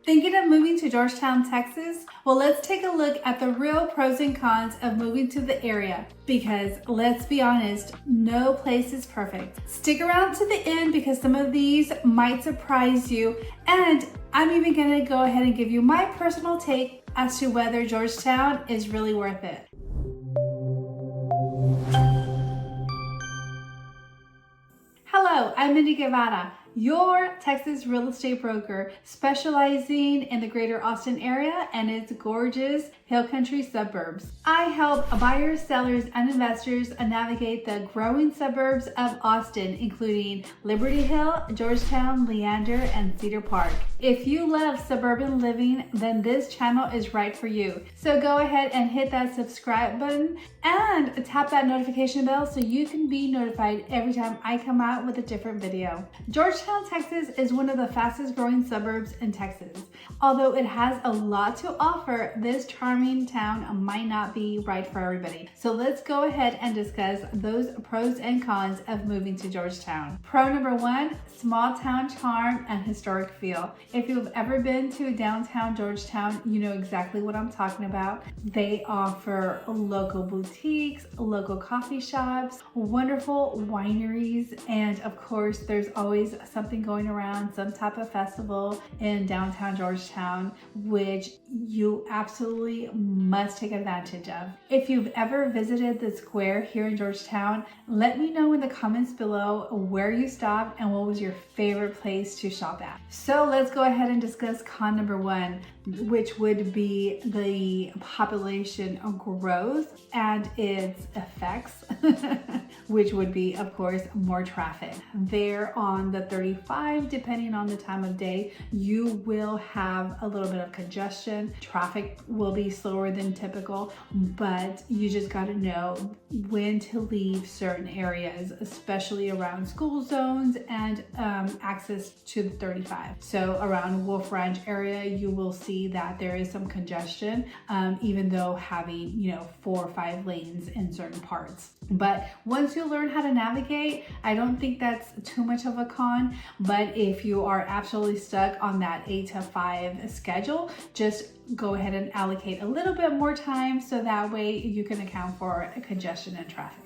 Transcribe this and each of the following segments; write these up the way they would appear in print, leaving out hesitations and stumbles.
Thinking of moving to Georgetown, Texas? Well, let's take a look at the real pros and cons of moving to the area, because let's be honest, no place is perfect. Stick around to the end because some of these might surprise you, and I'm even gonna go ahead and give you my personal take as to whether Georgetown is really worth it. Hello, I'm Mindy.Guevara, your Texas real estate broker specializing in the greater Austin area and its gorgeous hill country suburbs. I help buyers, sellers, and investors navigate the growing suburbs of Austin, including Liberty Hill, Georgetown, Leander, and Cedar Park. If you love suburban living, then this channel is right for you. So go ahead and hit that subscribe button and tap that notification bell so you can be notified every time I come out with a different video. Georgetown, Texas is one of the fastest growing suburbs in Texas. Although it has a lot to offer, this charming town might not be right for everybody. So let's go ahead and discuss those pros and cons of moving to Georgetown. Pro number one, small town charm and historic feel. If you've ever been to downtown Georgetown, you know exactly what I'm talking about. They offer local boutiques, local coffee shops, wonderful wineries, and of course, there's always something going around, some type of festival in downtown Georgetown, which you absolutely must take advantage of. If you've ever visited the square here in Georgetown, let me know in the comments below where you stopped and what was your favorite place to shop at. So let's go ahead and discuss con number one, which would be the population growth and its effects, which would be, of course, more traffic. There on the 35, depending on the time of day, you will have a little bit of congestion. Traffic will be slower than typical, but you just got to know when to leave certain areas, especially around school zones and access to the 35. So around Wolf Ranch area, you will see that there is some congestion, even though having 4 or 5 lanes in certain parts. But once you learn how to navigate, I don't think that's too much of a con. But if you are absolutely stuck on that 8 to 5 schedule, just go ahead and allocate a little bit more time so that way you can account for congestion and traffic.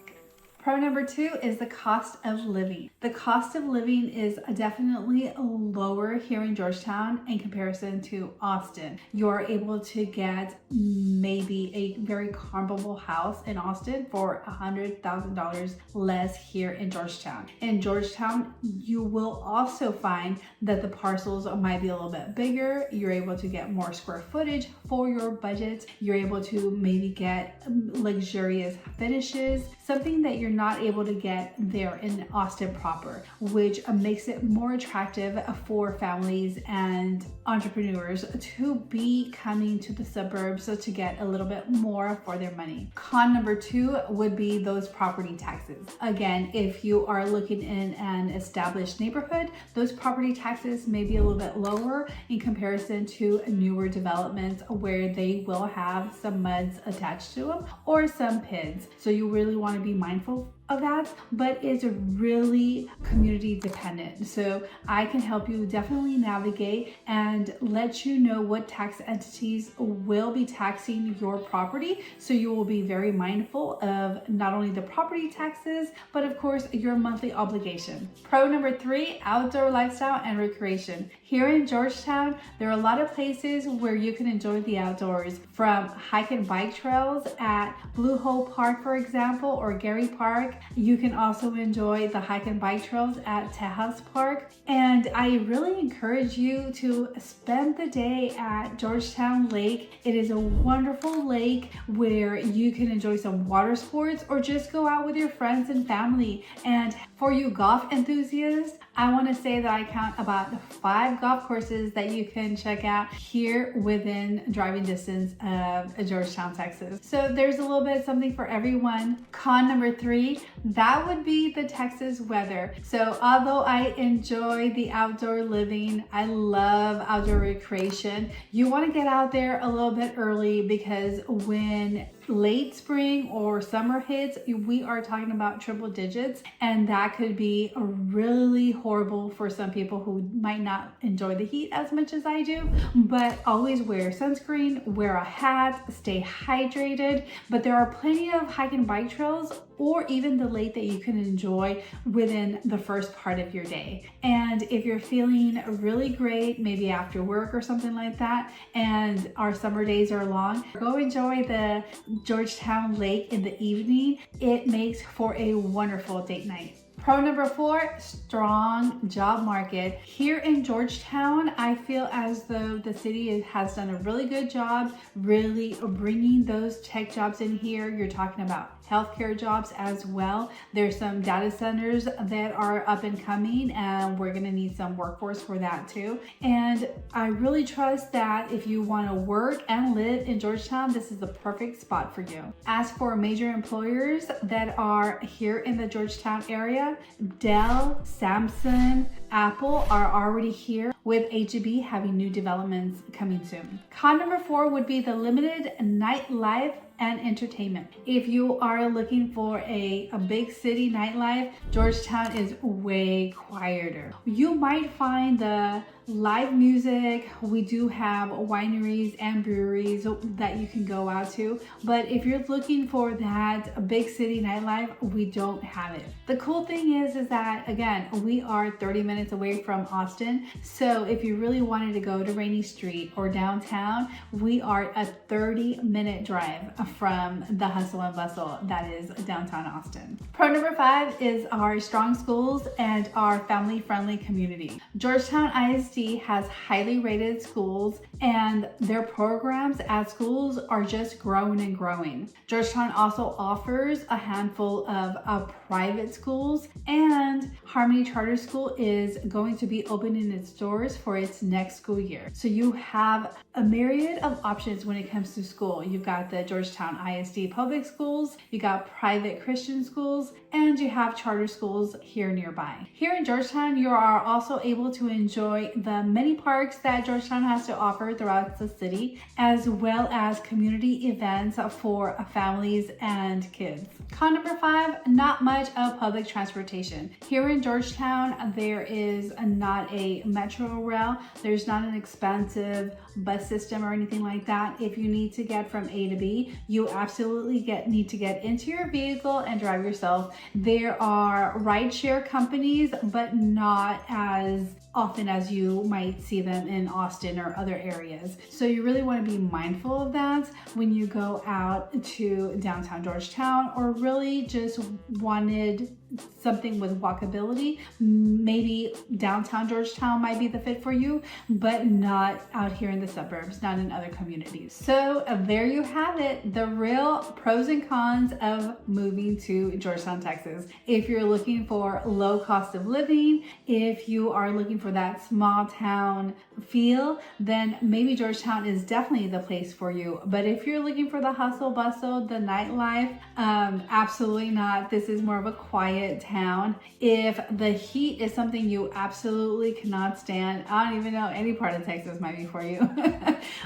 Pro number two is the cost of living. The cost of living is definitely lower here in Georgetown in comparison to Austin. You're able to get maybe a very comparable house in Austin for $100,000 less here in Georgetown. In Georgetown, you will also find that the parcels might be a little bit bigger. You're able to get more square footage for your budget. You're able to maybe get luxurious finishes, something that you're not able to get there in Austin proper, which makes it more attractive for families and entrepreneurs to be coming to the suburbs so to get a little bit more for their money. Con number two would be those property taxes. Again, if you are looking in an established neighborhood, those property taxes may be a little bit lower in comparison to newer developments where they will have some muds attached to them or some PIDs. So you really want to be mindful of that, but it's really community dependent. So I can help you definitely navigate and let you know what tax entities will be taxing your property. So you will be very mindful of not only the property taxes, but of course your monthly obligation. Pro number three, outdoor lifestyle and recreation. Here in Georgetown, there are a lot of places where you can enjoy the outdoors, from hike and bike trails at Blue Hole Park, for example, or Gary Park. You can also enjoy the hike and bike trails at Tejas Park. And I really encourage you to spend the day at Georgetown Lake. It is a wonderful lake where you can enjoy some water sports or just go out with your friends and family. And for you golf enthusiasts, I want to say that I count about 5 golf courses that you can check out here within driving distance of Georgetown, Texas. So there's a little bit of something for everyone. Con number 3, that would be the Texas weather. So although I enjoy the outdoor living, I love outdoor recreation, you want to get out there a little bit early, because when late spring or summer hits, we are talking about triple digits, and that could be really horrible for some people who might not enjoy the heat as much as I do. But always wear sunscreen, wear a hat, stay hydrated. But there are plenty of hike and bike trails or even the lake that you can enjoy within the first part of your day. And if you're feeling really great, maybe after work or something like that, and our summer days are long, go enjoy the Georgetown Lake in the evening. It makes for a wonderful date night. Pro number 4, strong job market. Here in Georgetown, I feel as though the city has done a really good job really bringing those tech jobs in here. You're talking about healthcare jobs as well. There's some data centers that are up and coming, and we're gonna need some workforce for that too. And I really trust that if you wanna work and live in Georgetown, this is the perfect spot for you. As for major employers that are here in the Georgetown area, Dell, Samsung, Apple are already here, with HEB having new developments coming soon. Con number 4 would be the limited nightlife and entertainment. If you are looking for a big city nightlife, Georgetown is way quieter. You might find the live music. We do have wineries and breweries that you can go out to, but if you're looking for that big city nightlife, we don't have it. The cool thing is that, again, we are 30 minutes away from Austin, so if you really wanted to go to Rainy Street or downtown, we are a 30-minute drive from the hustle and bustle that is downtown Austin. Pro number 5 is our strong schools and our family-friendly community. Georgetown ISD has highly rated schools, and their programs at schools are just growing and growing. Georgetown also offers a handful of private schools, and Harmony Charter School is going to be opening its doors for its next school year. So you have a myriad of options when it comes to school. You've got the Georgetown ISD public schools, you got private Christian schools, and you have charter schools here nearby. Here in Georgetown, you are also able to enjoy the many parks that Georgetown has to offer throughout the city, as well as community events for families and kids. Con number 5, not much of public transportation. Here in Georgetown, there is not a metro rail. There's not an expensive bus system or anything like that. If you need to get from A to B, you absolutely need to get into your vehicle and drive yourself. There are rideshare companies, but not as often as you might see them in Austin or other areas. So you really want to be mindful of that when you go out to downtown Georgetown, or really just wanted something with walkability. Maybe downtown Georgetown might be the fit for you, but not out here in the suburbs, not in other communities. So there you have it, the real pros and cons of moving to Georgetown, Texas. If you're looking for low cost of living, if you are looking for that small town feel, then maybe Georgetown is definitely the place for you. But if you're looking for the hustle bustle, the nightlife, absolutely not. This is more of a quiet town. If the heat is something you absolutely cannot stand, I don't even know, any part of Texas might be for you.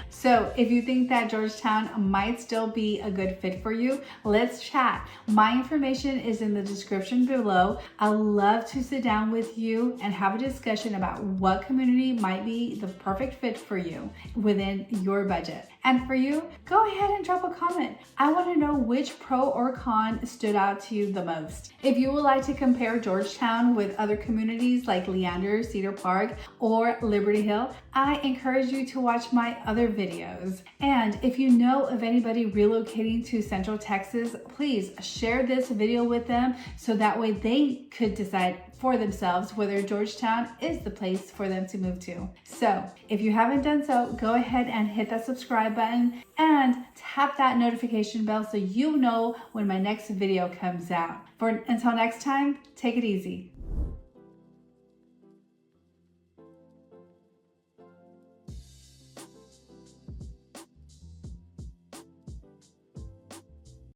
So if you think that Georgetown might still be a good fit for you, let's chat. My information is in the description below. I'd love to sit down with you and have a discussion about what community might be the perfect fit for you within your budget. And for you, go ahead and drop a comment. I want to know which pro or con stood out to you the most. If you would like to compare Georgetown with other communities like Leander, Cedar Park, or Liberty Hill, I encourage you to watch my other videos. And if you know of anybody relocating to Central Texas, please share this video with them so that way they could decide for themselves whether Georgetown is the place for them to move to. So if you haven't done so, go ahead and hit that subscribe button and tap that notification bell so you know when my next video comes out. Until next time, take it easy.